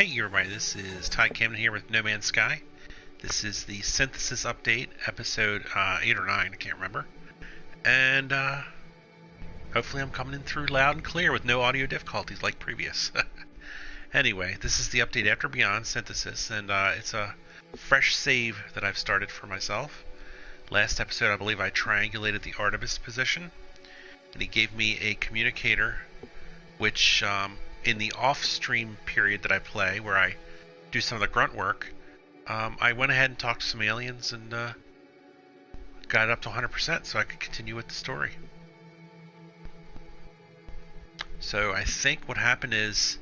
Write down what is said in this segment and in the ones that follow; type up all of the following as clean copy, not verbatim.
Hey everybody, this is Ty Camden here with No Man's Sky. This is the Synthesis update, episode 8 or 9, I can't remember. And hopefully I'm coming in through loud and clear with no audio difficulties like previous. Anyway, this is the update after Beyond Synthesis, and it's a fresh save that I've started for myself. Last episode I believe I triangulated the Artemis position, and he gave me a communicator, which in the off-stream period that I play, where I do some of the grunt work, I went ahead and talked to some aliens and got it up to 100% so I could continue with the story. So I think what happened is,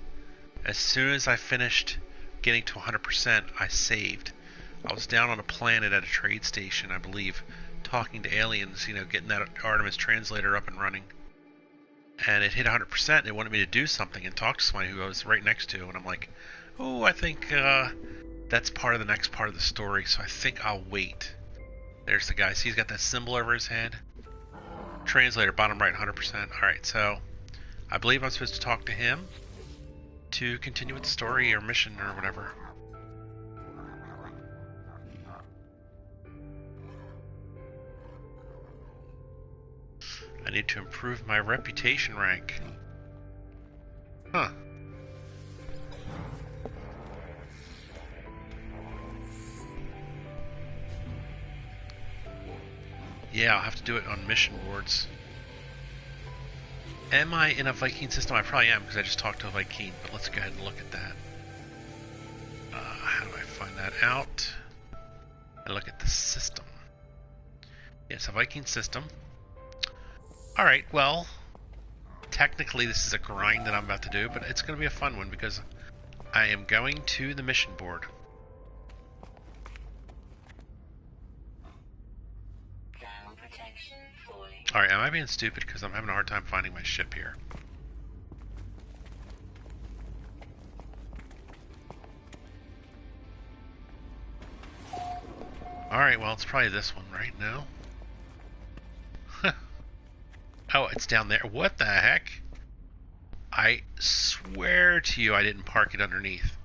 as soon as I finished getting to 100%, I saved. I was down on a planet at a trade station, I believe, talking to aliens, you know, getting that Artemis translator up and running. And it hit 100%, and it wanted me to do something and talk to somebody who I was right next to, and I'm like, oh, I think that's part of the next part of the story, so I think I'll wait. There's the guy. See, he's got that symbol over his head. Translator, bottom right, 100%. Alright, so I believe I'm supposed to talk to him to continue with the story or mission or whatever. I need to improve my reputation rank. Huh. Yeah, I'll have to do it on mission boards. Am I in a Viking system? I probably am, because I just talked to a Viking, but let's go ahead and look at that. How do I find that out? I look at the system. Yes, a Viking system. Alright, well, technically this is a grind that I'm about to do, but it's going to be a fun one because I am going to the mission board. Alright, am I being stupid because I'm having a hard time finding my ship here? Alright, well, it's probably this one, right? No? Oh, it's down there. What the heck? I swear to you I didn't park it underneath.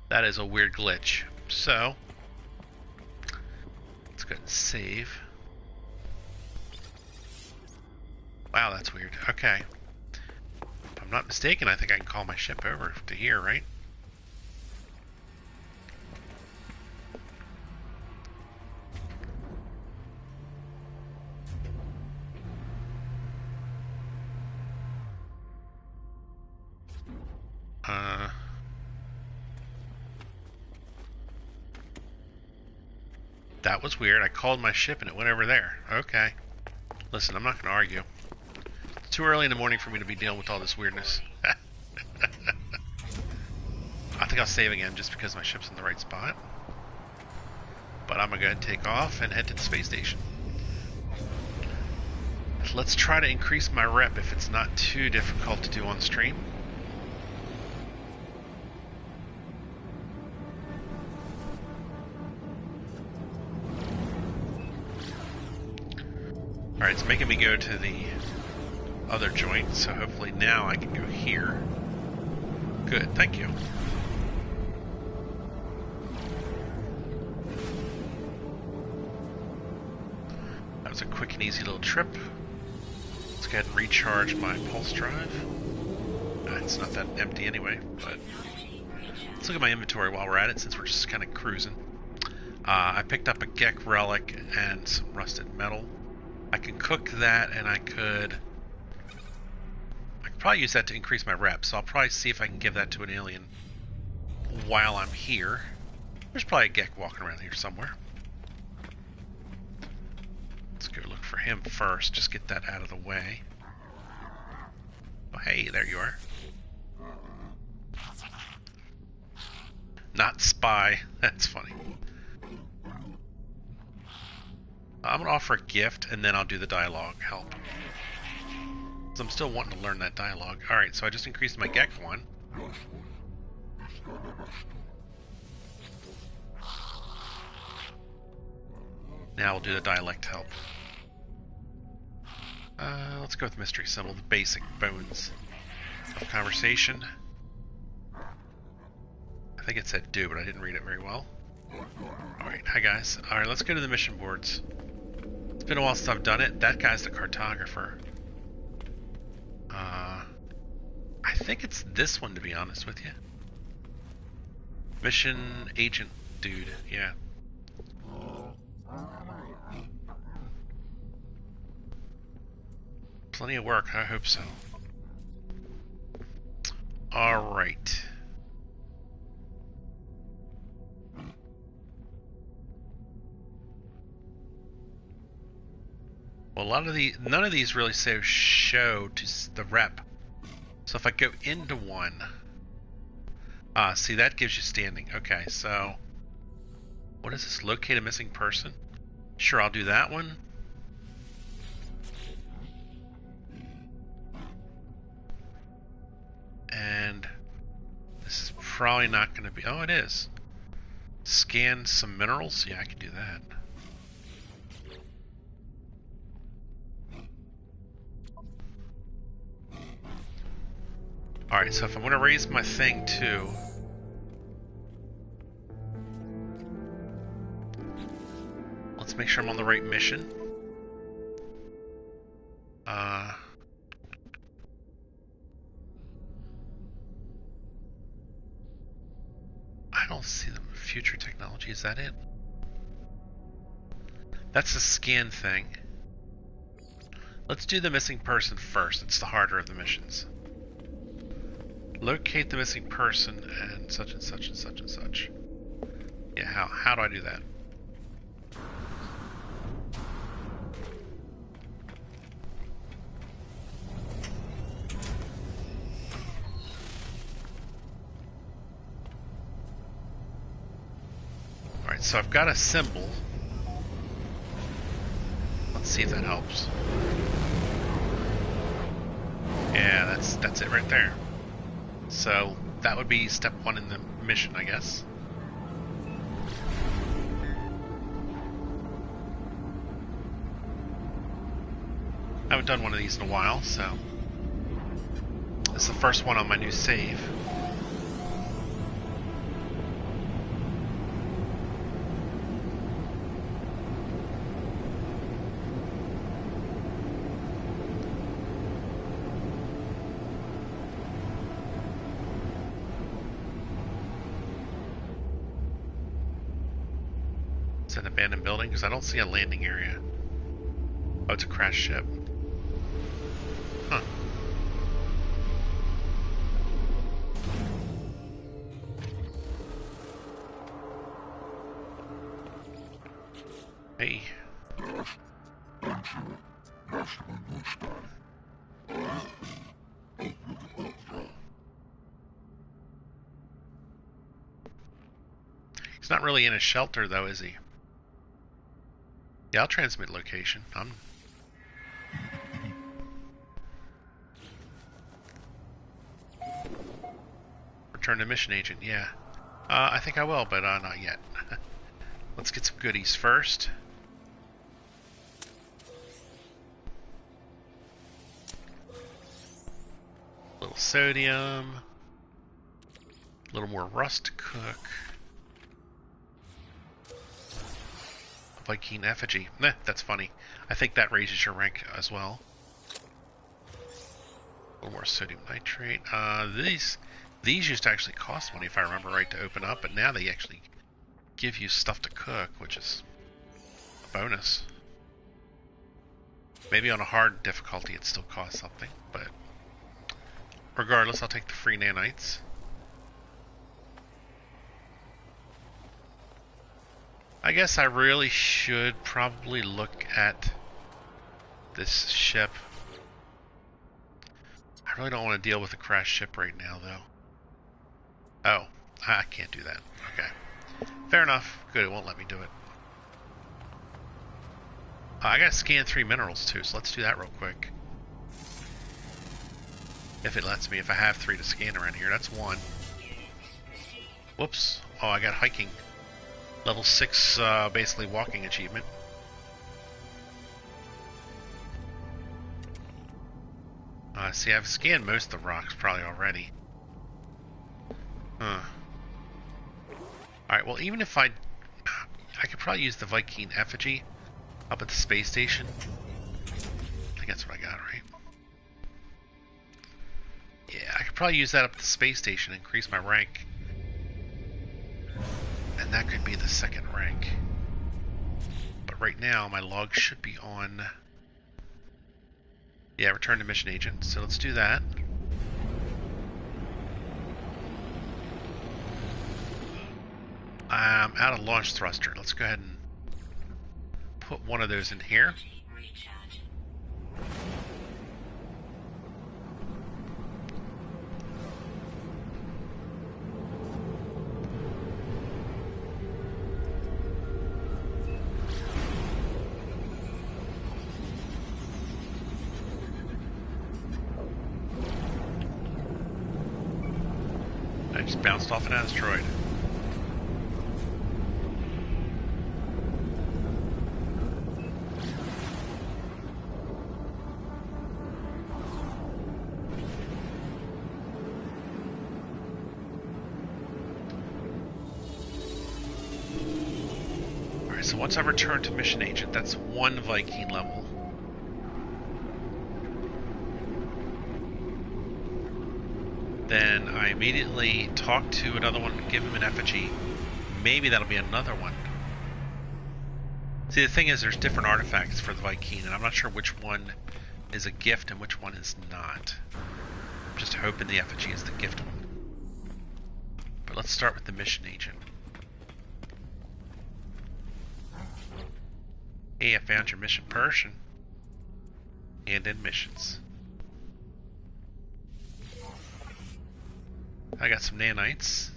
That is a weird glitch. So, let's go ahead and save. Wow, that's weird. Okay. If I'm not mistaken, I think I can call my ship over to here, right? That was weird. I called my ship and it went over there. Okay. Listen, I'm not going to argue. It's too early in the morning for me to be dealing with all this weirdness. I think I'll save again just because my ship's in the right spot. But I'm going to go ahead and take off and head to the space station. Let's try to increase my rep if it's not too difficult to do on stream. Alright, it's making me go to the other joint, so hopefully now I can go here. Good, thank you. That was a quick and easy little trip. Let's go ahead and recharge my pulse drive. It's not that empty anyway, but let's look at my inventory while we're at it, since we're just kind of cruising. I picked up a Gek relic and some rusted metal. I can cook that, and I could probably use that to increase my rep, so I'll probably see if I can give that to an alien while I'm here. There's probably a Gek walking around here somewhere. Let's go look for him first, just get that out of the way. Oh, hey, there you are. Not spy. That's funny. I'm going to offer a gift, and then I'll do the dialogue help. So I'm still wanting to learn that dialogue. Alright, so I just increased my Gek one. Now we'll do the dialect help. Let's go with mystery symbol, the basic bones of conversation. I think it said do, but I didn't read it very well. Alright, hi guys. Alright, let's go to the mission boards. It's been a while since I've done it. That guy's the cartographer. I think it's this one, to be honest with you. Mission agent dude, yeah. Plenty of work, I hope so. Alright. Well, none of these really show to the rep. So if I go into one, see, that gives you standing. Okay, so what is this? Locate a missing person? Sure, I'll do that one. And this is probably not going to be... Oh, it is. Scan some minerals? Yeah, I can do that. Alright, so if I'm going to raise my thing too... Let's make sure I'm on the right mission. I don't see the future technology. Is that it? That's the scan thing. Let's do the missing person first. It's the harder of the missions. Locate the missing person and such and such and such and such. Yeah, how do I do that? Alright, so I've got a symbol. Let's see if that helps. Yeah, that's it right there. So that would be step one in the mission, I guess. I haven't done one of these in a while, so this is the first one on my new save. It's an abandoned building because I don't see a landing area. Oh, it's a crashed ship. Huh. Hey. He's not really in a shelter though, is he? Yeah, I'll transmit location. Return to mission agent, yeah. I think I will, but not yet. Let's get some goodies first. A little sodium. A little more rust to cook. Viking effigy. Nah, that's funny. I think that raises your rank as well. A little more sodium nitrate. These used to actually cost money, if I remember right, to open up, but now they actually give you stuff to cook, which is a bonus. Maybe on a hard difficulty it still costs something, but regardless, I'll take the free nanites. I guess I really should probably look at this ship. I really don't want to deal with a crashed ship right now, though. Oh, I can't do that. Okay. Fair enough. Good, it won't let me do it. I gotta scan 3 minerals, too, so let's do that real quick. If it lets me, if I have 3 to scan around here. That's 1. Whoops. Oh, I got hiking. Level 6, basically walking achievement. See, I've scanned most of the rocks probably already. Huh. Alright, well, even if I could probably use the Viking effigy up at the space station. I think that's what I got, right? Yeah, I could probably use that up at the space station, increase my rank. And that could be the second rank. But right now, my log should be on... Yeah, return to mission agent. So let's do that. I'm out of launch thruster. Let's go ahead and put one of those in here. I just bounced off an asteroid. Alright, so once I return to mission agent, that's one Viking level. Then I immediately talk to another one, give him an effigy. Maybe that'll be another one. See, the thing is, there's different artifacts for the Viking, and I'm not sure which one is a gift and which one is not. I'm just hoping the effigy is the gift one. But let's start with the mission agent. Hey, I found your mission person. And in missions. I got some nanites,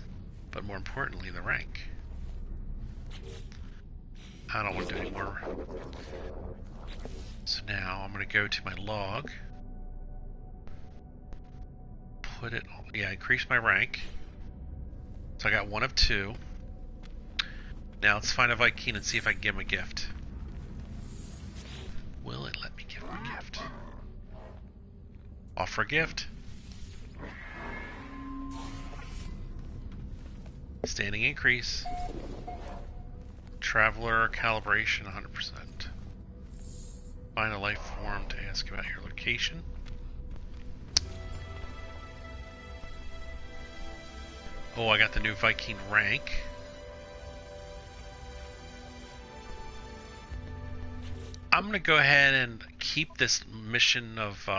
but more importantly, the rank. I don't want to do any more. So now I'm going to go to my log. Put it, yeah, increase my rank. So I got 1 of 2. Now let's find a Viking and see if I can give him a gift. Will it let me give him a gift? Offer a gift. Standing increase. Traveler calibration 100%. Find a life form to ask about your location. Oh, I got the new Viking rank. I'm going to go ahead and keep this mission of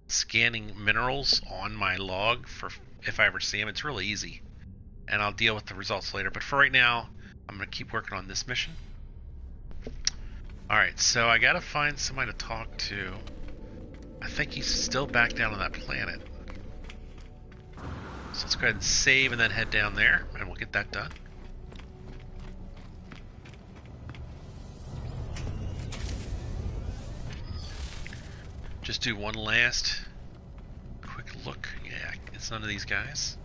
scanning minerals on my log for if I ever see them. It's really easy. And I'll deal with the results later. But for right now, I'm going to keep working on this mission. Alright, so I got to find somebody to talk to. I think he's still back down on that planet. So let's go ahead and save and then head down there, and we'll get that done. Just do one last quick look. Yeah, it's none of these guys.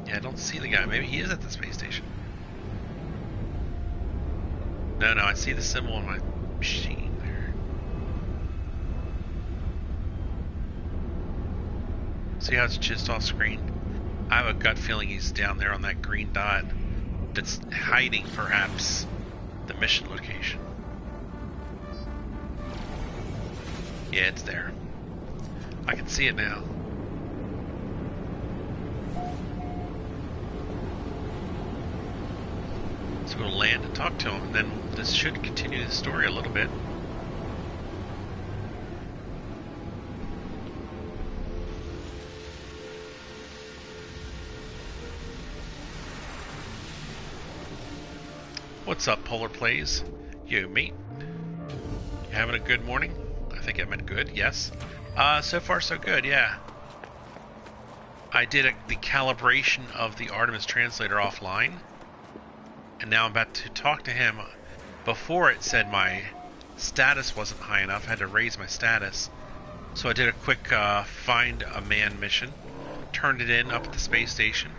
I don't see the guy. Maybe he is at the space station. No, I see the symbol on my machine there. See how it's just off screen? I have a gut feeling he's down there on that green dot that's hiding, perhaps, the mission location. Yeah, it's there. I can see it now. So we'll land and talk to him, and then this should continue the story a little bit. What's up, Polar Plays? Yo, mate. You having a good morning? I think I meant good, yes. So far so good, yeah. I did the calibration of the Artemis translator offline. And now I'm about to talk to him. Before it said my status wasn't high enough. I had to raise my status So I did a quick find a man mission, turned it in up at the space station.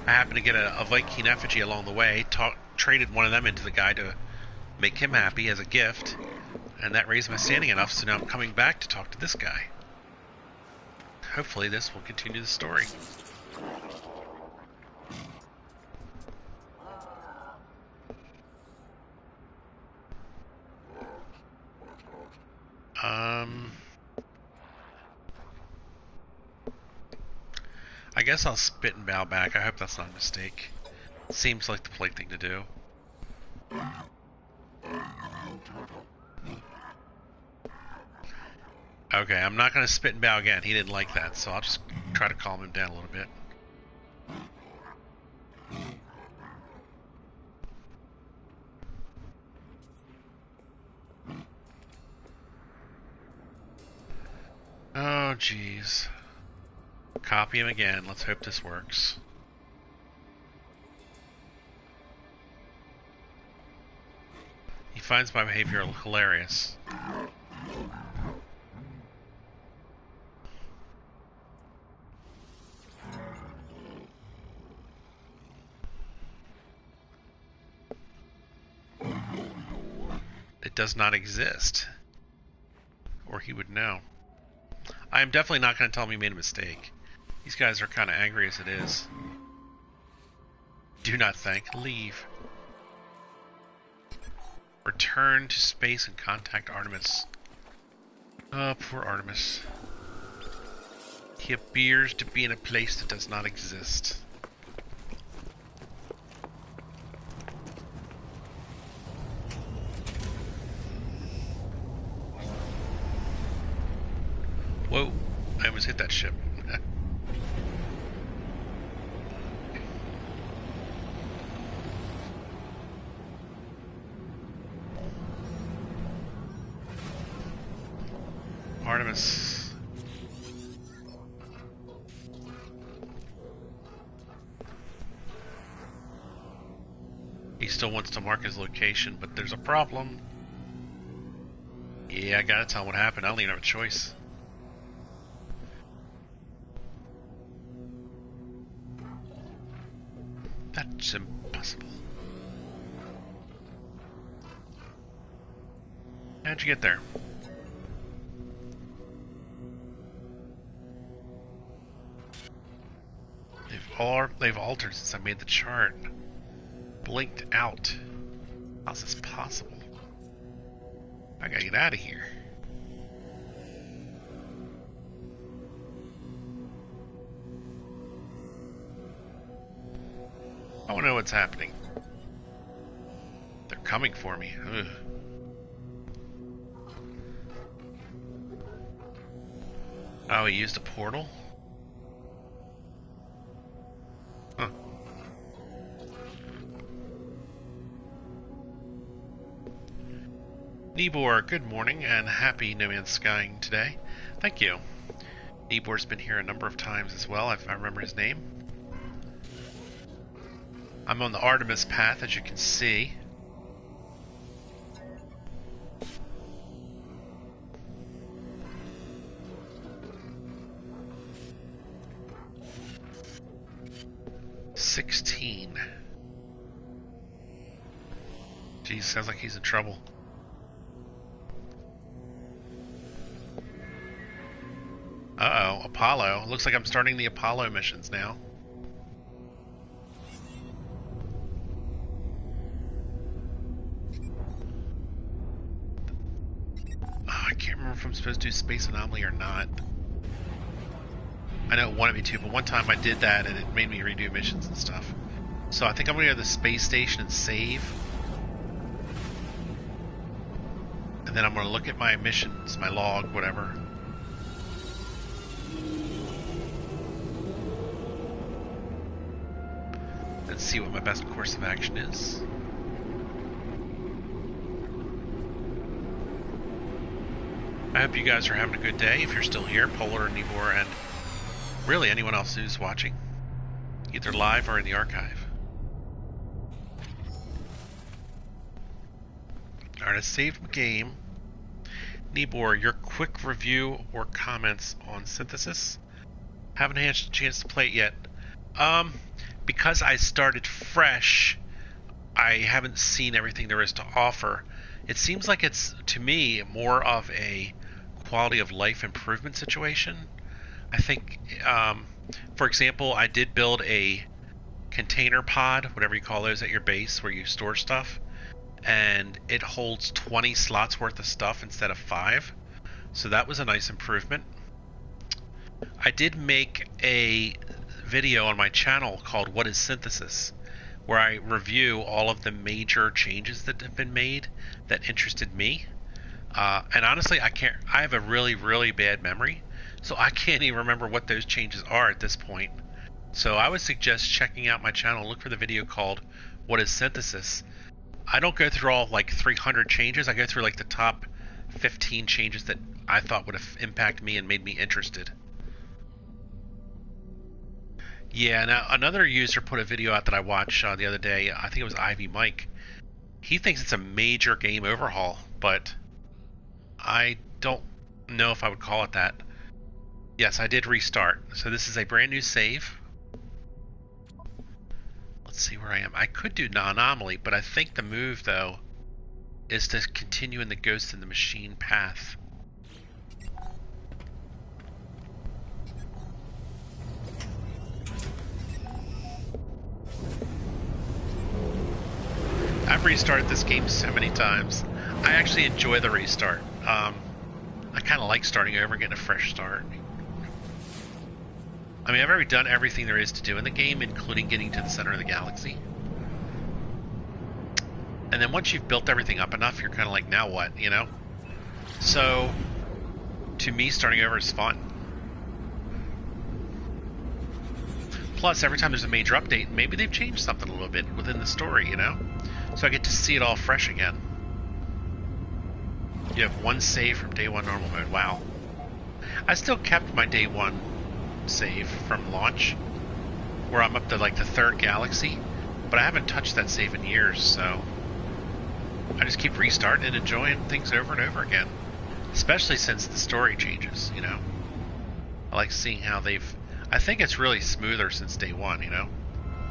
I happened to get a Viking effigy along the way, traded one of them into the guy to make him happy as a gift, and that raised my standing enough, so now I'm coming back to talk to this guy. Hopefully this will continue the story. I guess I'll spit and bow back. I hope that's not a mistake. Seems like the polite thing to do. Okay, I'm not going to spit and bow again. He didn't like that, so I'll just try to calm him down a little bit. Oh, jeez. Copy him again. Let's hope this works. He finds my behavior hilarious. It does not exist. Or he would know. I am definitely not going to tell him he made a mistake. These guys are kind of angry as it is. Do not thank. Leave. Return to space and contact Artemis. Oh, poor Artemis. He appears to be in a place that does not exist. Whoa, I almost hit that ship. Artemis. He still wants to mark his location, but there's a problem. Yeah, I gotta tell him what happened. I don't even have a choice. That's impossible. How'd you get there? They've altered since I made the chart. Blinked out. How's this possible? I gotta get out of here. I don't know what's happening. They're coming for me. Ugh. Oh, he used a portal? Huh. Nibor, good morning and happy No Man's Skying today. Thank you. Nibor's been here a number of times as well, if I remember his name. I'm on the Artemis path, as you can see. Geez, sounds like he's in trouble. Uh-oh, Apollo. Looks like I'm starting the Apollo missions now. Oh, I can't remember if I'm supposed to do Space Anomaly or not. I know it wanted me to, but one time I did that and it made me redo missions and stuff. So I think I'm going to go to the space station and save. And then I'm going to look at my missions, my log, whatever. And see what my best course of action is. I hope you guys are having a good day. If you're still here, Polar, Nibor, and really anyone else who's watching, either live or in the archive. Alright, I saved the game. Nibor, your quick review or comments on Synthesis. Haven't had a chance to play it yet. Because I started fresh, I haven't seen everything there is to offer. It seems like it's, to me, more of a quality of life improvement situation. I think, for example, I did build a container pod, whatever you call those at your base where you store stuff, and it holds 20 slots worth of stuff instead of 5. So that was a nice improvement. I did make a video on my channel called What is Synthesis, where I review all of the major changes that have been made that interested me. And honestly, I have a really, really bad memory, so I can't even remember what those changes are at this point. So I would suggest checking out my channel. Look for the video called What is Synthesis. I don't go through all like 300 changes. I go through like the top 15 changes that I thought would have impacted me and made me interested. Yeah, now another user put a video out that I watched the other day. I think it was Ivy Mike. He thinks it's a major game overhaul, but I don't know if I would call it that. Yes, I did restart. So this is a brand new save. Let's see where I am. I could do non-anomaly, but I think the move, though, is to continue in the Ghost in the Machine path. I've restarted this game so many times. I actually enjoy the restart. I kind of like starting over and getting a fresh start. I mean, I've already done everything there is to do in the game, including getting to the center of the galaxy. And then once you've built everything up enough, you're kind of like, now what, you know? So, to me, starting over is fun. Plus, every time there's a major update, maybe they've changed something a little bit within the story, you know? So I get to see it all fresh again. You have one save from day one normal mode. Wow. I still kept my day one save from launch, where I'm up to like the 3rd galaxy, but I haven't touched that save in years, so I just keep restarting and enjoying things over and over again, especially since the story changes, you know. I like seeing how I think it's really smoother since day one, you know.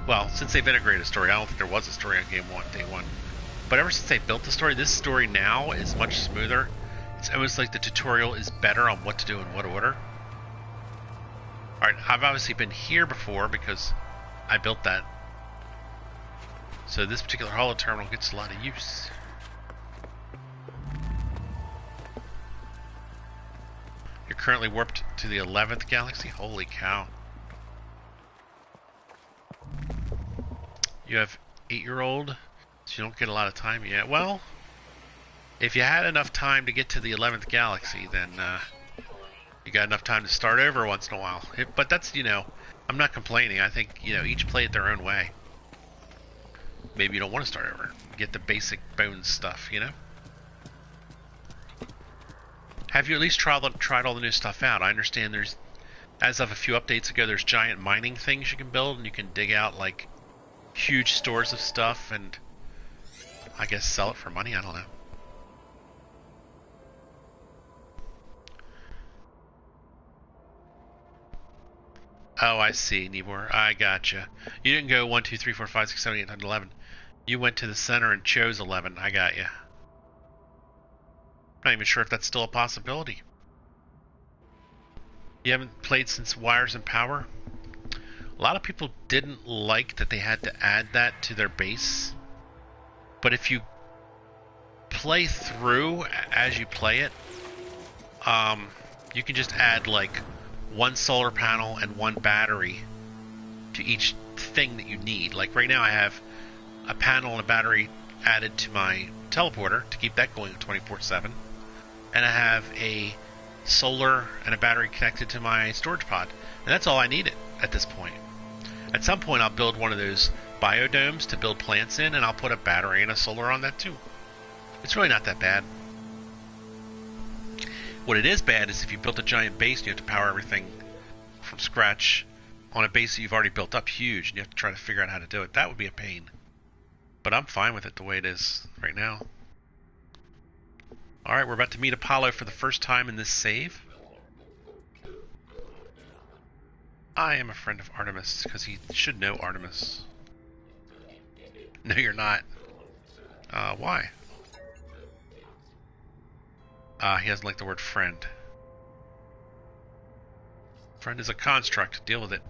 Well, since they've integrated a story. I don't think there was a story on day one, but ever since they built the story, this story now is much smoother. It's almost like the tutorial is better on what to do in what order. Alright, I've obviously been here before because I built that. So this particular holo terminal gets a lot of use. You're currently warped to the 11th galaxy? Holy cow. You have 8-year-old, so you don't get a lot of time yet. Well, if you had enough time to get to the 11th galaxy, then you got enough time to start over once in a while. But that's, you know, I'm not complaining. I think, you know, each play it their own way. Maybe you don't want to start over. Get the basic bones stuff, you know? Have you at least tried all the new stuff out? I understand there's, as of a few updates ago, there's giant mining things you can build, and you can dig out, like, huge stores of stuff, and I guess sell it for money? I don't know. Oh, I see, Nibor. I gotcha. You didn't go 1, 2, 3, 4, 5, 6, 7, 8, 9, 11. You went to the center and chose 11. I got you. Not even sure if that's still a possibility. You haven't played since Wires and Power? A lot of people didn't like that they had to add that to their base. But if you play through as you play it, you can just add like 1 solar panel and 1 battery to each thing that you need. Like right now I have a panel and a battery added to my teleporter to keep that going 24/7. And I have a solar and a battery connected to my storage pod. And that's all I needed at this point. At some point I'll build one of those biodomes to build plants in, and I'll put a battery and a solar on that too. It's really not that bad. What it is bad is if you built a giant base and you have to power everything from scratch on a base that you've already built up huge, and you have to try to figure out how to do it. That would be a pain. But I'm fine with it the way it is right now. Alright, we're about to meet Apollo for the first time in this save. I am a friend of Artemis, because he should know Artemis. No, you're not. Why? He doesn't like the word friend. Friend is a construct. Deal with it.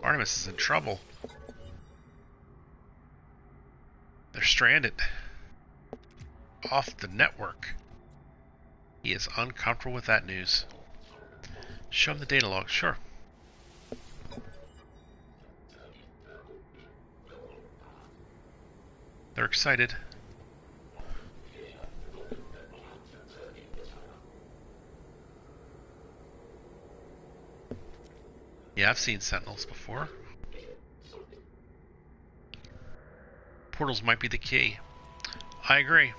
Artemis is in trouble. They're stranded. Off the network. He is uncomfortable with that news. Show him the data log. Sure. They're excited. Yeah, I've seen Sentinels before. Portals might be the key. I agree.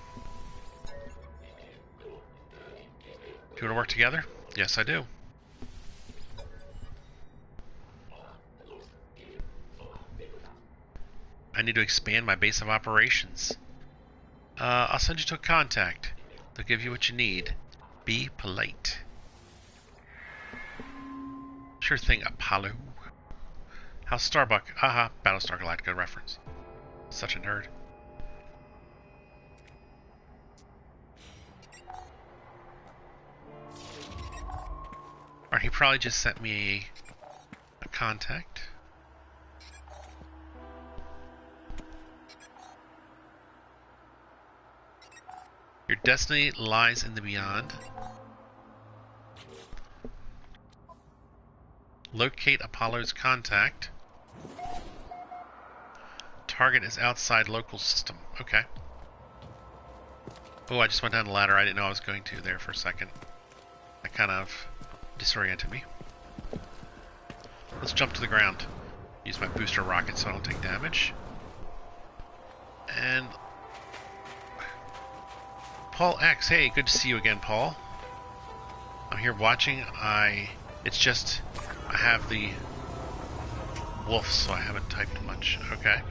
Do you want to work together? Yes, I do. I need to expand my base of operations. I'll send you to a contact. They'll give you what you need. Be polite. Sure thing, Apollo. How's Starbuck? Aha, Battlestar Galactica reference. Such a nerd. Alright, he probably just sent me a contact. Your destiny lies in the beyond. Locate Apollo's contact. Target is outside local system. Okay. Oh, I just went down the ladder. I didn't know I was going to there for a second. That kind of disoriented me. Let's jump to the ground. Use my booster rocket so I don't take damage. And Paul X, hey, good to see you again, Paul. I'm here watching. It's just I have the wolf, so I haven't typed much. Okay.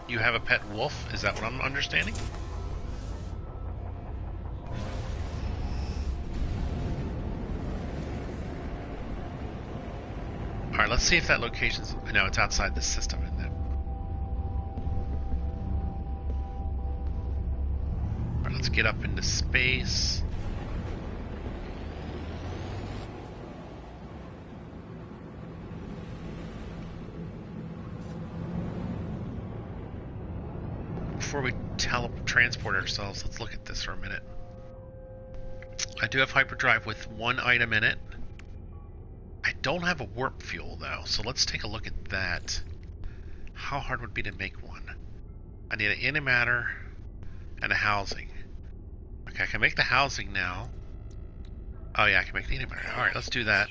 You have a pet wolf? Is that what I'm understanding? Alright, let's see if that location's... No, it's outside the system, isn't it? Alright, let's get up into space. Before we transport ourselves, let's look at this for a minute. I do have hyperdrive with one item in it. I don't have a warp fuel though, so let's take a look at that. How hard would it be to make one? I need an antimatter and a housing. Okay, I can make the housing now. Oh yeah, I can make the antimatter. Alright, let's do that.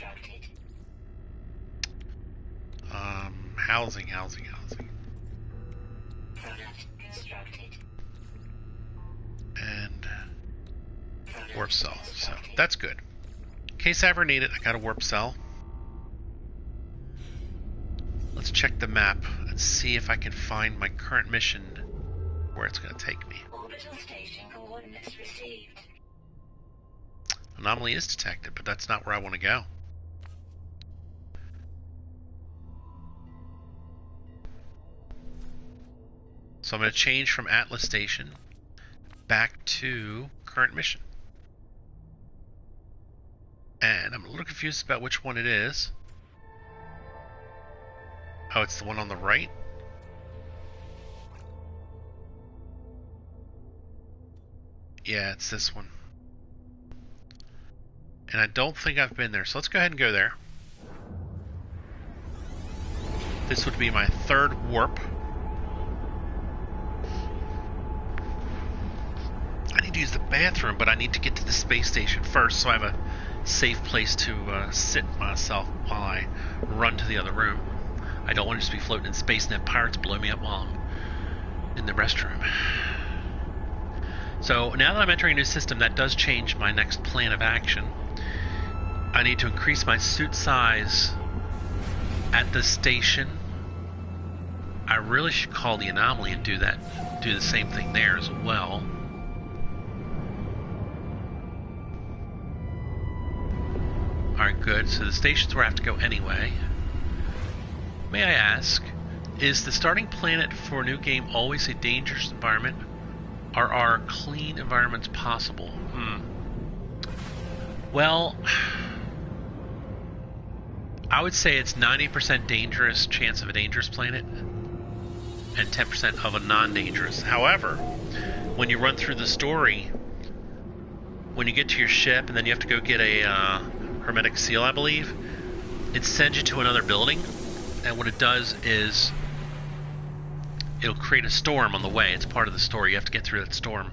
Housing. And warp cell. So that's good. In case I ever need it, I got a warp cell. Let's check the map and see if I can find my current mission where it's going to take me. Orbital station coordinates received. Anomaly is detected, but that's not where I want to go. So I'm going to change from Atlas Station back to current mission. And I'm a little confused about which one it is. Oh, it's the one on the right? Yeah, it's this one. And I don't think I've been there, so let's go ahead and go there. This would be my third warp. I need to use the bathroom, but I need to get to the space station first, so I have a safe place to sit myself while I run to the other room. I don't want to just be floating in space and have pirates blow me up while I'm in the restroom. So now that I'm entering a new system, that does change my next plan of action. I need to increase my suit size at the station. I really should call the anomaly and do the same thing there as well. Alright, good. So the station's where I have to go anyway. May I ask, is the starting planet for a new game always a dangerous environment? Or are clean environments possible? Well, I would say it's 90% dangerous chance of a dangerous planet and 10% of a non-dangerous. However, when you run through the story, when you get to your ship and then you have to go get a hermetic seal, I believe, it sends you to another building, and what it does is it'll create a storm on the way. It's part of the story. You have to get through that storm.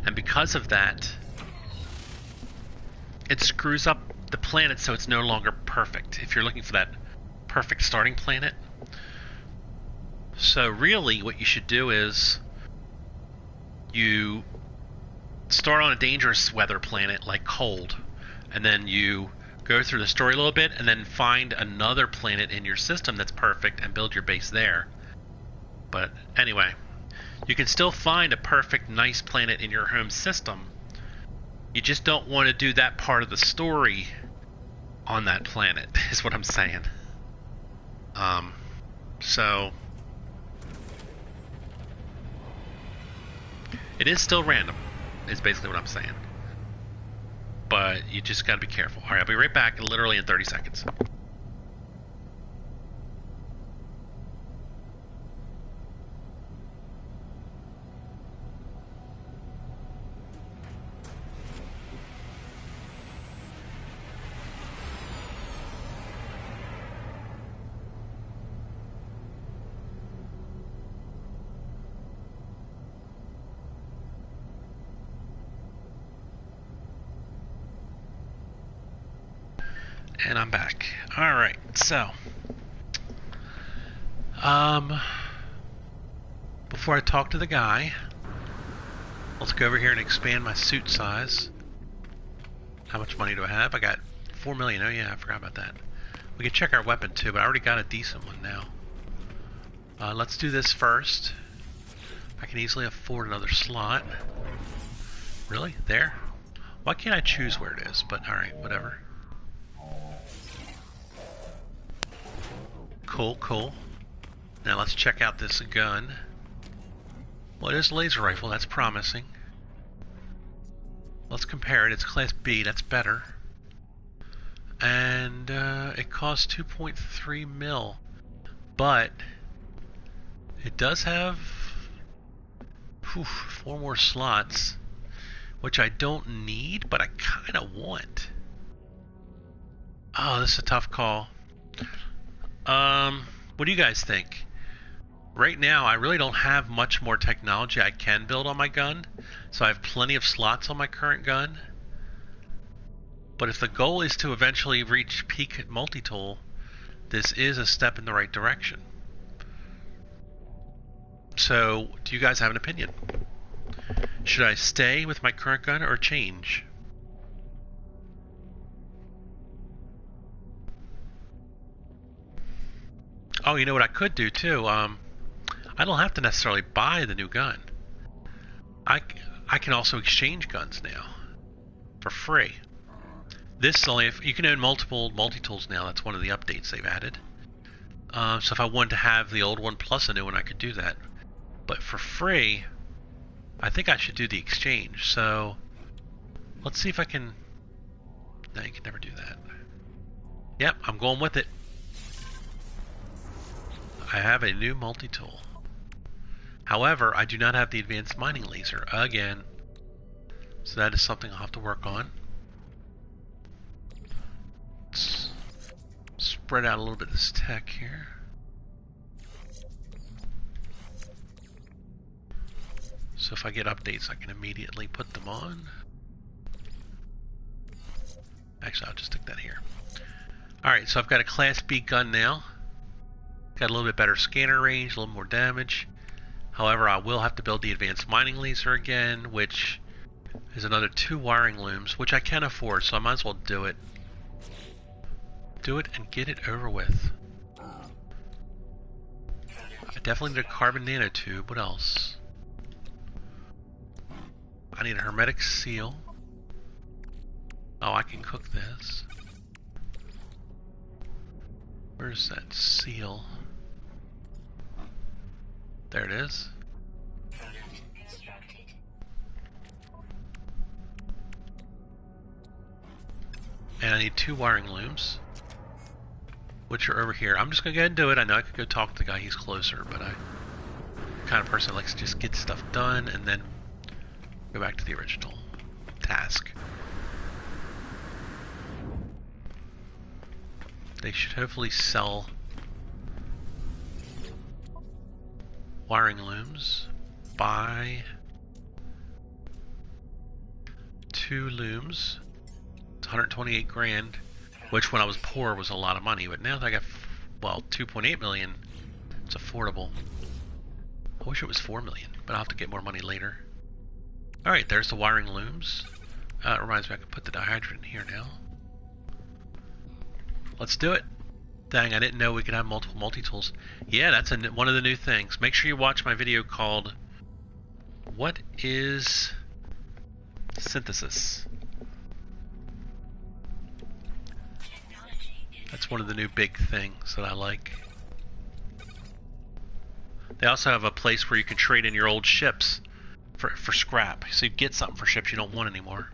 And because of that, it screws up the planet so it's no longer perfect. If you're looking for that perfect starting planet. So really what you should do is you start on a dangerous weather planet like cold, and then you go through the story a little bit and then find another planet in your system that's perfect and build your base there. But anyway, you can still find a perfect, nice planet in your home system. You just don't want to do that part of the story on that planet, is what I'm saying. So it is still random, is basically what I'm saying. But you just gotta be careful. Alright, I'll be right back literally in 30 seconds. And I'm back. Alright, so before I talk to the guy, let's go over here and expand my suit size. How much money do I have? I got 4 million. Oh yeah, I forgot about that. We can check our weapon too, but I already got a decent one now. Let's do this first. I can easily afford another slot. Really? There? Why can't I choose where it is? But alright, whatever. Cool, cool. Now let's check out this gun. Well, it is a laser rifle. That's promising. Let's compare it. It's Class B. That's better. And it costs 2.3 mil. But it does have 4 more slots, which I don't need, but I kind of want. Oh, this is a tough call. What do you guys think? Right now, I really don't have much more technology I can build on my gun, so I have plenty of slots on my current gun. But if the goal is to eventually reach peak multi-tool, this is a step in the right direction. So, do you guys have an opinion? Should I stay with my current gun or change? Oh, you know what I could do too? I don't have to necessarily buy the new gun. I can also exchange guns now for free. This only if you can own multiple multi-tools now. That's one of the updates they've added. So if I wanted to have the old one plus a new one, I could do that. But for free, I think I should do the exchange. So let's see if I can. No, you can never do that. Yep, I'm going with it. I have a new multi-tool. However, I do not have the advanced mining laser again. So that is something I'll have to work on. Let's spread out a little bit of this tech here. So if I get updates, I can immediately put them on. Actually, I'll just stick that here. Alright, so I've got a Class B gun now. Got a little bit better scanner range, a little more damage. However, I will have to build the advanced mining laser again, which is another 2 wiring looms, which I can afford, so I might as well do it. do it and get it over with. I definitely need a carbon nanotube. What else? I need a hermetic seal. Oh, I can cook this. Where's that seal? There it is. And I need 2 wiring looms, which are over here. I'm just going to go ahead and do it. I know I could go talk to the guy, he's closer, but I'm the kind of person that likes to just get stuff done and then go back to the original task. They should hopefully sell wiring looms. Buy 2 looms. It's 128 grand, which when I was poor was a lot of money, but now that I got, well, 2.8 million, it's affordable. I wish it was 4 million, but I'll have to get more money later. Alright, there's the wiring looms. It reminds me I can put the dehydrant in here now. Let's do it. Dang, I didn't know we could have multiple multi-tools. Yeah, that's one of the new things. Make sure you watch my video called What is Synthesis? That's one of the new big things that I like. They also have a place where you can trade in your old ships for scrap. So you get something for ships you don't want anymore.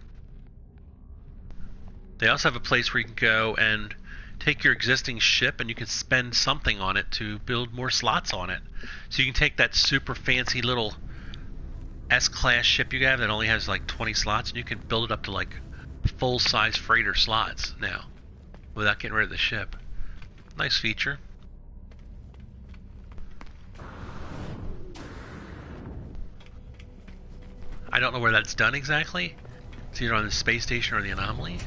They also have a place where you can go and take your existing ship and you can spend something on it to build more slots on it. So you can take that super fancy little S-class ship you have that only has like 20 slots and you can build it up to like full-size freighter slots now without getting rid of the ship. Nice feature. I don't know where that's done exactly. It's either on the space station or the anomaly.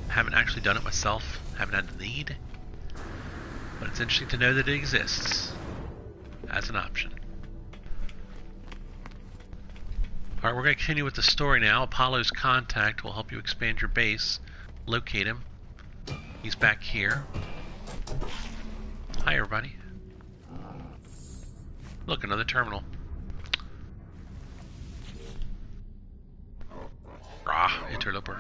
I haven't actually done it myself. Haven't had the need. But it's interesting to know that it exists as an option. Alright, we're going to continue with the story now. Apollo's contact will help you expand your base. Locate him. He's back here. Hi, everybody. Look, another terminal. Rah, interloper.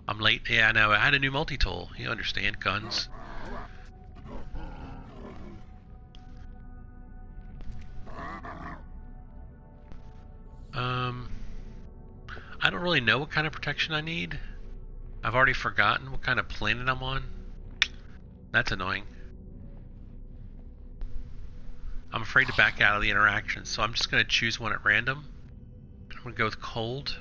I'm late. Yeah, I know. I had a new multi-tool. You understand. Guns. I don't really know what kind of protection I need. I've already forgotten what kind of planet I'm on. That's annoying. I'm afraid to back out of the interaction, so I'm just going to choose one at random. I'm going to go with cold.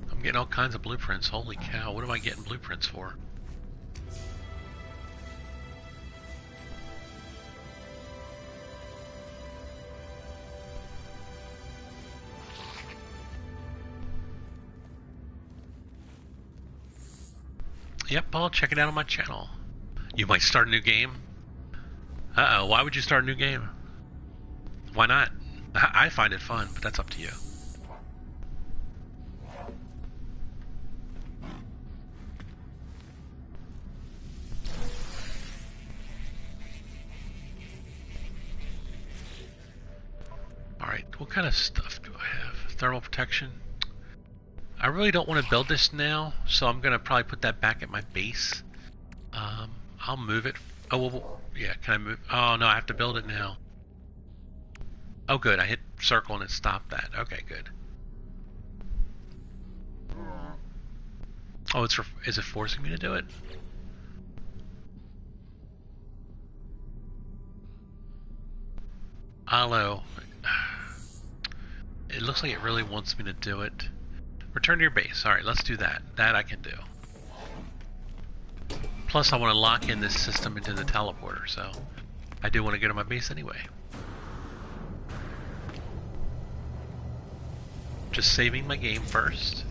I'm getting all kinds of blueprints. Holy cow, what am I getting blueprints for? Yep, I'll check it out on my channel. You might start a new game? Uh-oh, why would you start a new game? Why not? I find it fun, but that's up to you. Alright, what kind of stuff do I have? Thermal protection? I really don't want to build this now, so I'm going to probably put that back at my base. I'll move it. Oh, well, yeah, can I move? Oh, no, I have to build it now. Oh, good, I hit circle and it stopped that. Okay, good. Oh, is it forcing me to do it? Hello. It looks like it really wants me to do it. Return to your base. Alright, let's do that. That I can do. Plus, I want to lock in this system into the teleporter, so I do want to go to my base anyway. Just saving my game first.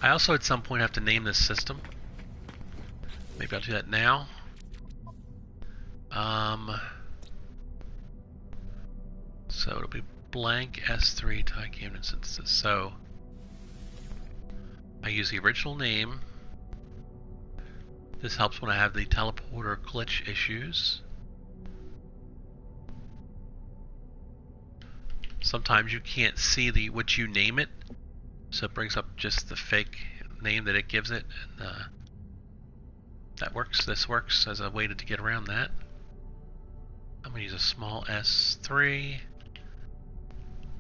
I also at some point have to name this system. Maybe I'll do that now. So it'll be blank S3 Titanium Synthesis. So I use the original name. This helps when I have the teleporter glitch issues. Sometimes you can't see what you name it, so it brings up just the fake name that it gives it, and that works. This works as a way to get around that. I'm gonna use a small S3,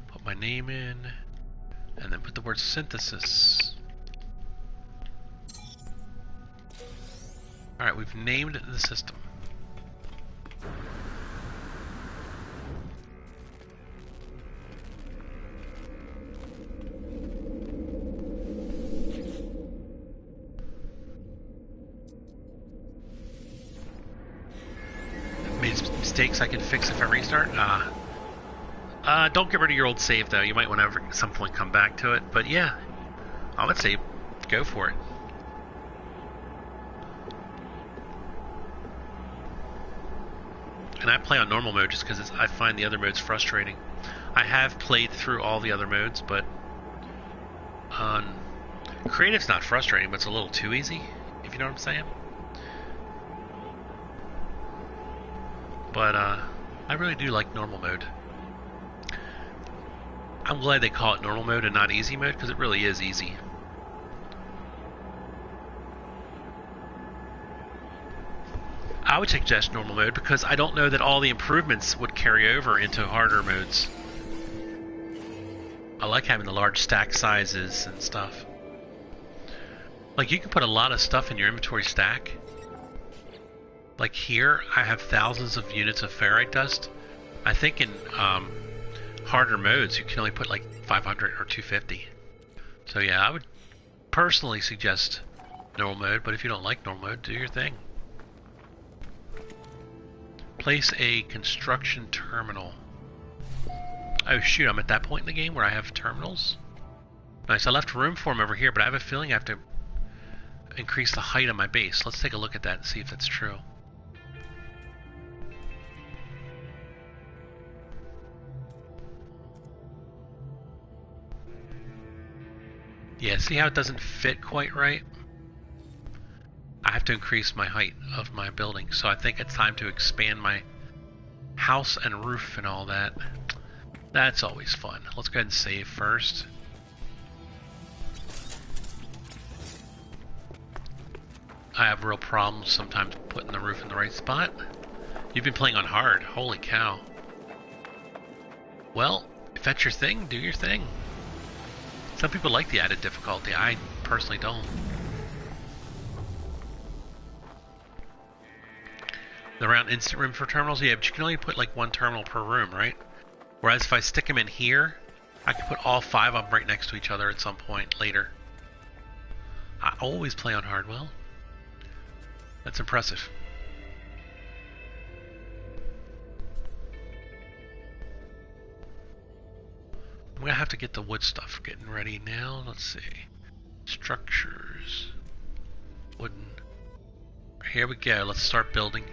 put my name in, and then put the word synthesis. Alright, we've named the system. Made mistakes I can fix if I restart. Don't get rid of your old save though. You might want to at some point come back to it. But yeah, I would say go for it. And I play on normal mode just because I find the other modes frustrating. I have played through all the other modes, but on creative's not frustrating, but it's a little too easy, if you know what I'm saying. But I really do like normal mode. I'm glad they call it normal mode and not easy mode, because it really is easy. I would suggest normal mode because I don't know that all the improvements would carry over into harder modes. I like having the large stack sizes and stuff. Like, you can put a lot of stuff in your inventory stack. Like here, I have thousands of units of ferrite dust. I think in harder modes, you can only put like 500 or 250. So yeah, I would personally suggest normal mode, but if you don't like normal mode, do your thing. Place a construction terminal. Oh shoot, I'm at that point in the game where I have terminals. Nice, I left room for them over here, but I have a feeling I have to increase the height of my base. Let's take a look at that and see if that's true. Yeah, see how it doesn't fit quite right? I have to increase my height of my building, so I think it's time to expand my house and roof and all that. That's always fun. Let's go ahead and save first. I have real problems sometimes putting the roof in the right spot. You've been playing on hard. Holy cow. Well, if that's your thing, do your thing. Some people like the added difficulty. I personally don't. Around instant room for terminals? Yeah, but you can only put like one terminal per room, right? Whereas if I stick them in here, I can put all 5 of them right next to each other at some point later. I always play on hard. Well, that's impressive. I'm gonna have to get the wood stuff getting ready now. Let's see. Structures. Wooden. Here we go. Let's start building.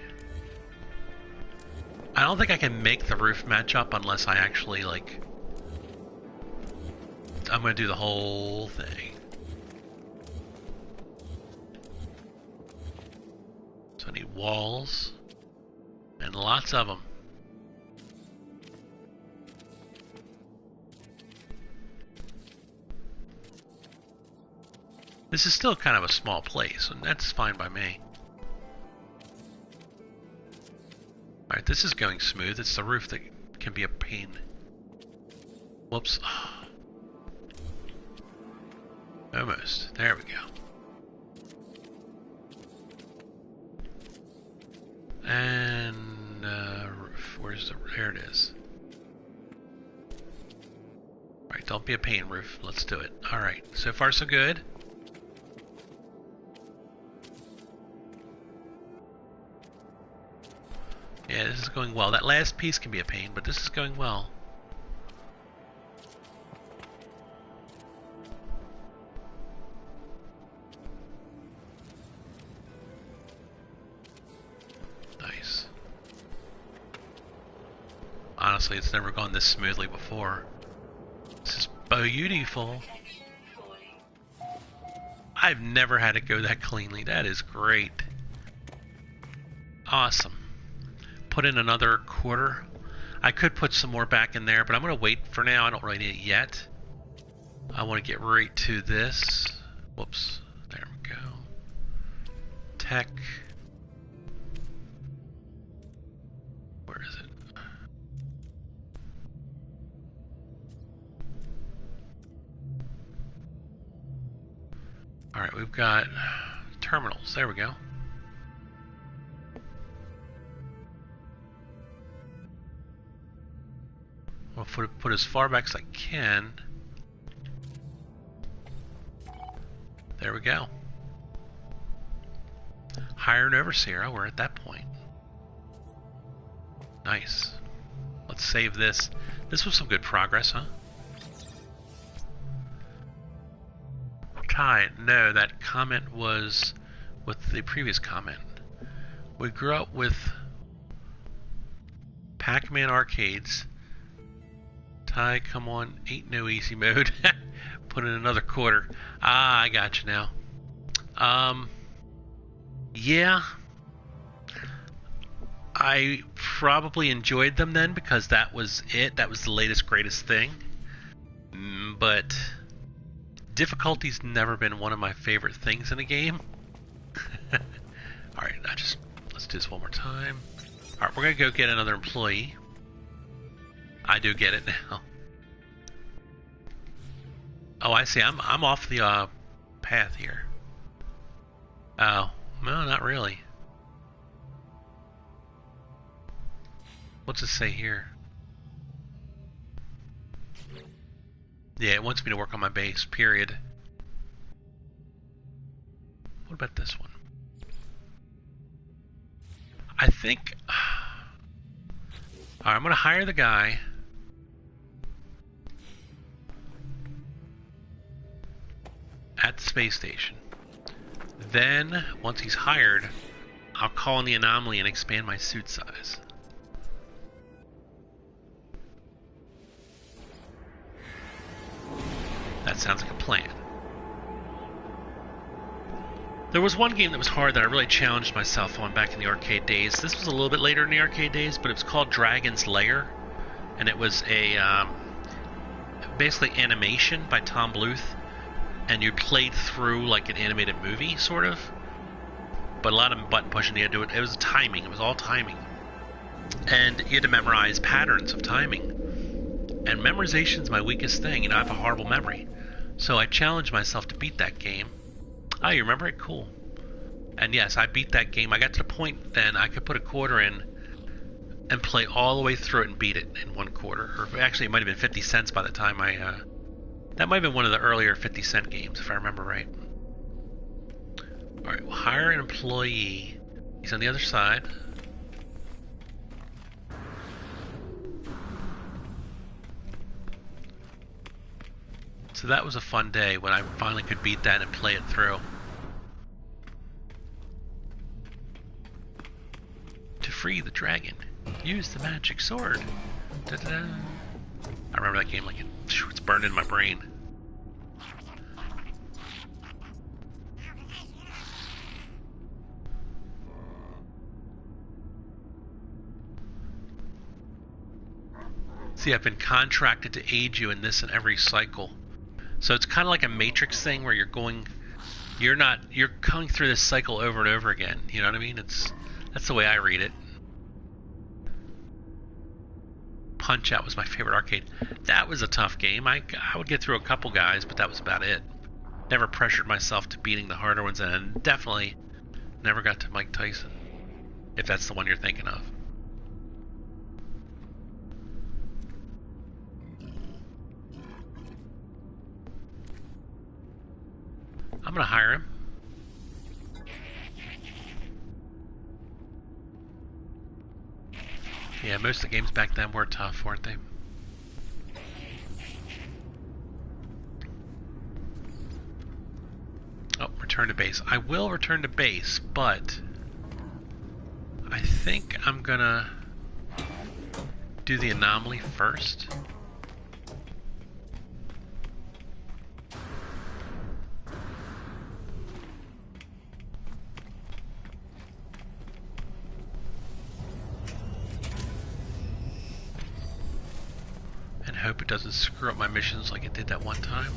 I don't think I can make the roof match up unless I actually, like... I'm gonna do the whole thing. So I need walls. And lots of them. This is still kind of a small place, and that's fine by me. Alright, this is going smooth. It's the roof that can be a pain. Whoops. Almost. There we go. And roof. Where's the... There it is. Alright, don't be a pain, roof. Let's do it. Alright, so far so good. Yeah, this is going well. That last piece can be a pain, but this is going well. honestly. It's never gone this smoothly before. This is beautiful. I've never had it go that cleanly. That is great. Awesome. Put in another quarter. I could put some more back in there, but I'm going to wait for now. I don't really need it yet. I want to get right to this. Whoops. There we go. Tech. Where is it? Alright, we've got terminals. There we go. I'll put as far back as I can. There we go. Hire an overseer. Oh, we're at that point. Nice. Let's save this. This was some good progress, huh? Ty, no, that comment was with the previous comment. We grew up with Pac-Man arcades. Ty, come on, ain't no easy mode. Put in another quarter. Ah, I got you now. Yeah. I probably enjoyed them then because that was it. That was the latest, greatest thing. But difficulty's never been one of my favorite things in a game. Alright, let's do this one more time. Alright, we're gonna go get another employee. I do get it now. Oh, I see. I'm off the path here. Oh, no, not really. What's it say here? Yeah, it wants me to work on my base, period. What about this one? I think... Alright, I'm going to hire the guy. At the space station. Then, once he's hired, I'll call in the anomaly and expand my suit size. That sounds like a plan. There was one game that was hard that I really challenged myself on back in the arcade days. This was a little bit later in the arcade days, but it was called Dragon's Lair. And it was a basically animation by Tom Bluth. And you played through like an animated movie, sort of. But a lot of button pushing you had to do it. It was timing. It was all timing. And you had to memorize patterns of timing. And memorization's my weakest thing. You know, I have a horrible memory. So I challenged myself to beat that game. Oh, you remember it? Cool. And yes, I beat that game. I got to the point then I could put a quarter in and play all the way through it and beat it in one quarter. Or actually, it might have been 50 cents by the time I... that might have been one of the earlier 50-cent games, if I remember right. Alright, we'll hire an employee. He's on the other side. So that was a fun day when I finally could beat that and play it through. To free the dragon, use the magic sword. Da-da-da. I remember that game like it's burned in my brain. See, I've been contracted to aid you in this and every cycle. So it's kind of like a Matrix thing where you're coming through this cycle over and over again. You know what I mean? That's the way I read it. Punch-Out was my favorite arcade. That was a tough game. I would get through a couple guys, but that was about it. Never pressured myself to beating the harder ones, and definitely never got to Mike Tyson, if that's the one you're thinking of. I'm gonna hire him. Yeah, most of the games back then were tough, weren't they? Oh, return to base. I will return to base, but I think I'm gonna do the anomaly first. And hope it doesn't screw up my missions like it did that one time.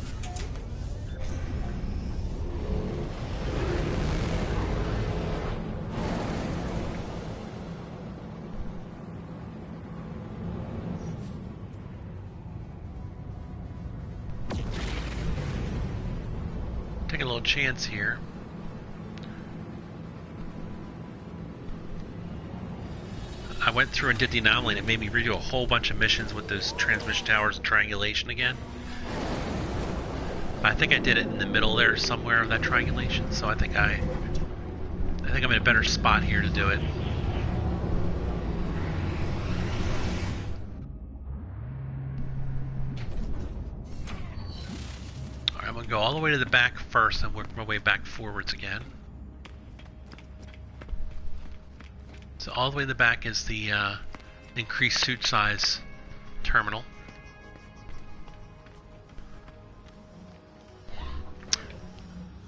Take a little chance here. I went through and did the anomaly and it made me redo a whole bunch of missions with those transmission towers and triangulation again. I think I did it in the middle there somewhere of that triangulation, so I think I'm in a better spot here to do it. Alright, I'm gonna go all the way to the back first and work my way back forwards again. So all the way in the back is the increased suit size terminal.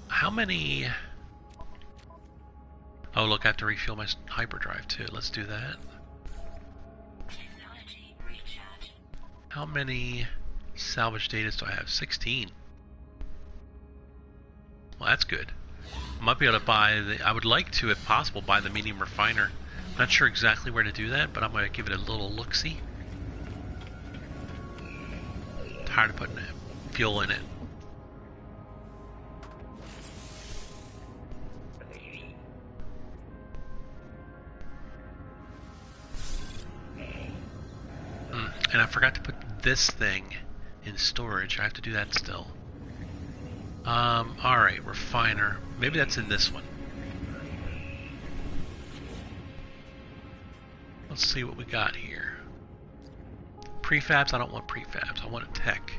How many... Oh look, I have to refuel my hyperdrive too. Let's do that. Technology recharge. How many salvage data do I have? 16. Well, that's good. I might be able to buy the... I would like to, if possible, buy the medium refiner. Not sure exactly where to do that, but I'm going to give it a little look-see. Tired of putting fuel in it. And I forgot to put this thing in storage. I have to do that still. Alright, refiner. Maybe that's in this one. Let's see what we got here. Prefabs, I don't want prefabs. I want a tech.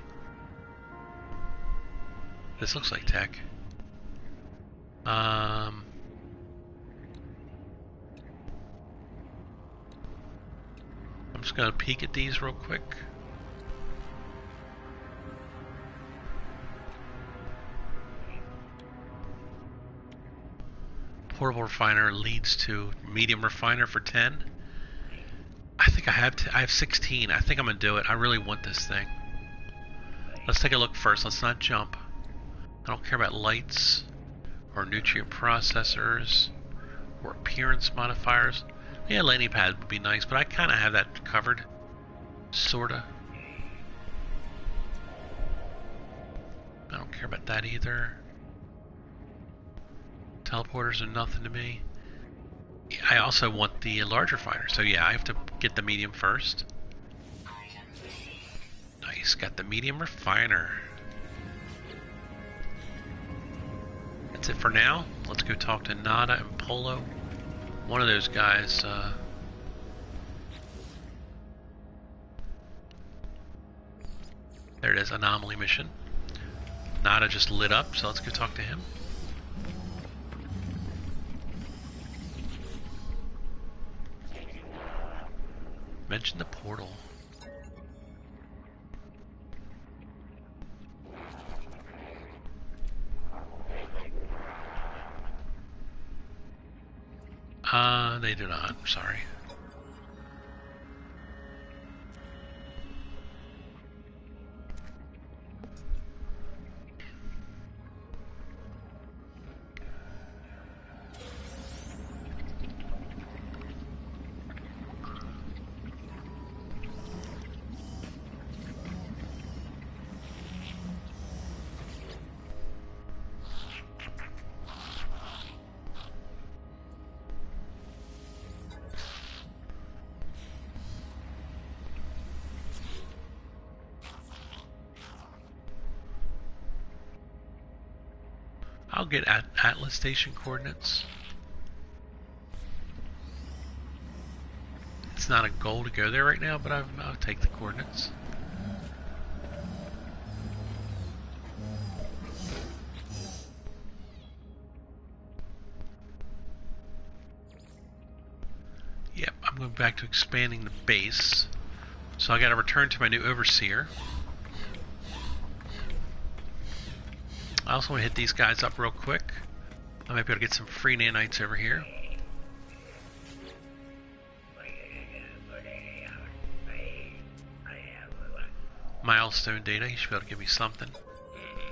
This looks like tech. I'm just gonna peek at these real quick. Portable refiner leads to medium refiner for 10. I think I have 16. I think I'm gonna do it. I really want this thing. Let's take a look first. Let's not jump. I don't care about lights or nutrient processors or appearance modifiers. Yeah, landing pad would be nice, but I kind of have that covered. Sorta. I don't care about that either. Teleporters are nothing to me. I also want the large refiner, so yeah, I have to get the medium first. Nice, got the medium refiner. That's it for now. Let's go talk to Nada and Polo. One of those guys, there it is, anomaly mission. Nada just lit up, so let's go talk to him. Mention the portal. They do not. I'm sorry. I'll get Atlas Station coordinates. It's not a goal to go there right now, but I'll take the coordinates. Yep, I'm going back to expanding the base. So I got to return to my new overseer. I also want to hit these guys up real quick. I might be able to get some free nanites over here. Milestone data, he should be able to give me something.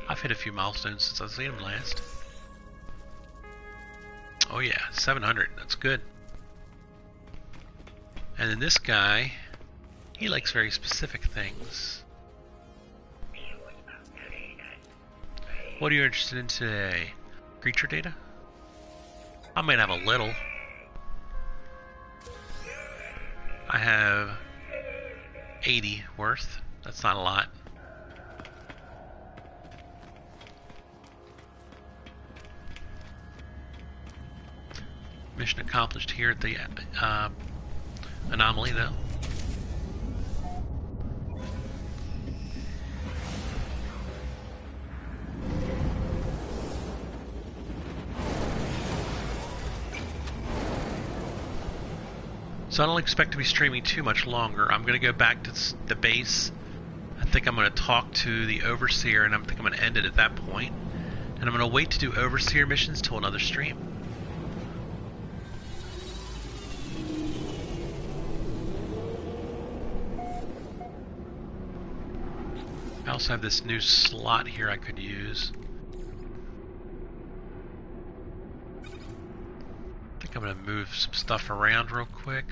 I've hit a few milestones since I've seen him last. Oh yeah, 700, that's good. And then this guy, he likes very specific things. What are you interested in today? Creature data? I might have a little. I have 80 worth. That's not a lot. Mission accomplished here at the anomaly, though. So I don't expect to be streaming too much longer. I'm going to go back to the base. I think I'm going to talk to the Overseer, and I think I'm going to end it at that point. And I'm going to wait to do Overseer missions till another stream. I also have this new slot here I could use. I think I'm going to move some stuff around real quick.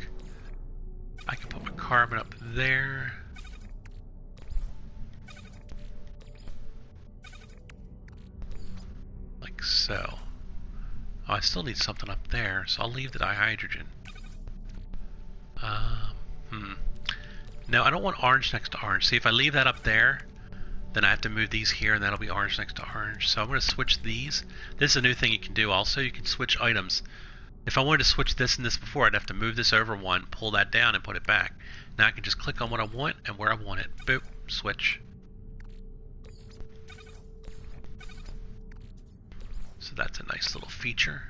I can put my carbon up there. Like so. Oh, I still need something up there, so I'll leave the dihydrogen. No, I don't want orange next to orange. See, if I leave that up there, then I have to move these here, and that'll be orange next to orange. So I'm going to switch these. This is a new thing you can do also. You can switch items. If I wanted to switch this and this before, I'd have to move this over one, pull that down, and put it back. Now I can just click on what I want and where I want it. Boop, switch. So that's a nice little feature.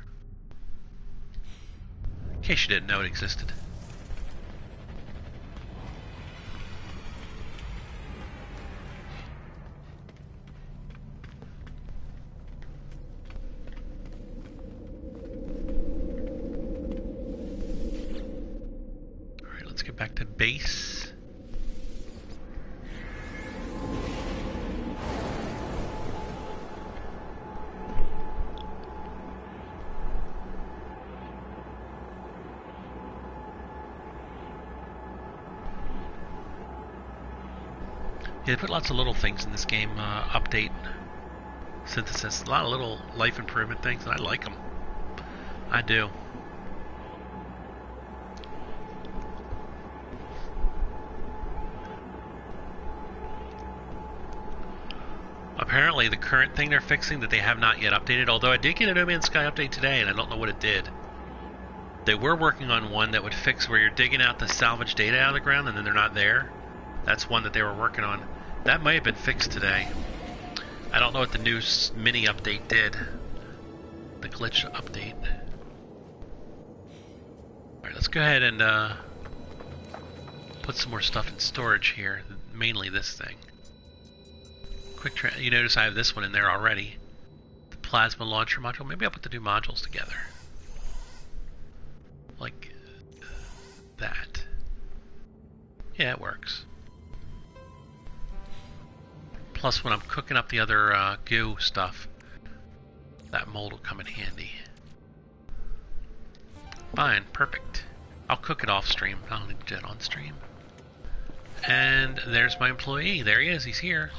In case you didn't know it existed. Back to base. Yeah, they put lots of little things in this game. Update, synthesis, a lot of little life improvement things, and I like them. I do. Apparently the current thing they're fixing that they have not yet updated, although I did get a No Man's Sky update today and I don't know what it did. They were working on one that would fix where you're digging out the salvage data out of the ground and then they're not there. That's one that they were working on. That might have been fixed today. I don't know what the new mini update did. The glitch update. Alright, let's go ahead and put some more stuff in storage here. Mainly this thing. You notice I have this one in there already. The plasma launcher module. Maybe I'll put the two modules together. Like that. Yeah, it works. Plus when I'm cooking up the other goo stuff, that mold will come in handy. Fine, perfect. I'll cook it off stream. I don't need to do it on stream. And there's my employee. There he is. He's here.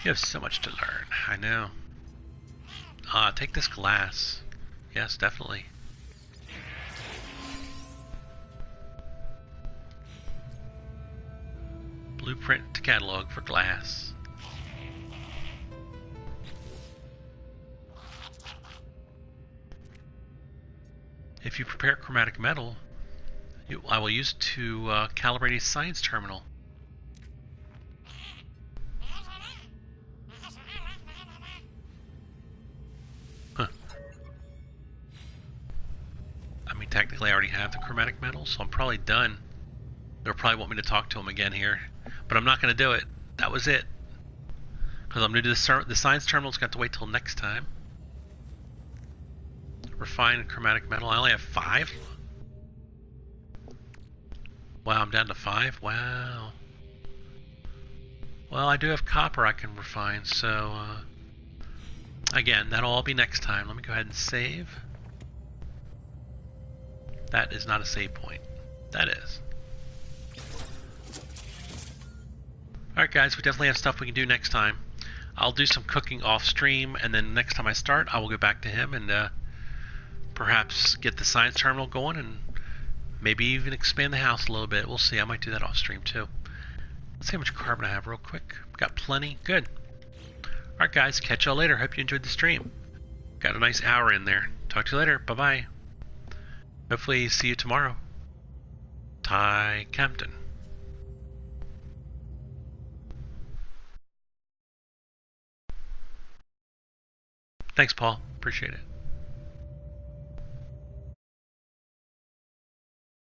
You have so much to learn. I know. Take this glass. Yes, definitely. Blueprint to catalog for glass. If you prepare chromatic metal, I will use it to calibrate a science terminal. likely I already have the chromatic metal, so I'm probably done. They'll probably want me to talk to them again here, but I'm not going to do it. That was it. Because I'm new to the science terminal's got to wait till next time. Refined chromatic metal. I only have 5. Wow, I'm down to 5. Wow. Well, I do have copper I can refine, so again, that'll all be next time. Let me go ahead and save. That is not a save point. That is. Alright guys, we definitely have stuff we can do next time. I'll do some cooking off stream, and then next time I start, I will go back to him and perhaps get the science terminal going and maybe even expand the house a little bit. We'll see. I might do that off stream too. Let's see how much carbon I have real quick. Got plenty. Good. Alright guys, catch y'all later. Hope you enjoyed the stream. Got a nice hour in there. Talk to you later. Bye-bye. Hopefully see you tomorrow. Ty Campton. Thanks, Paul. Appreciate it.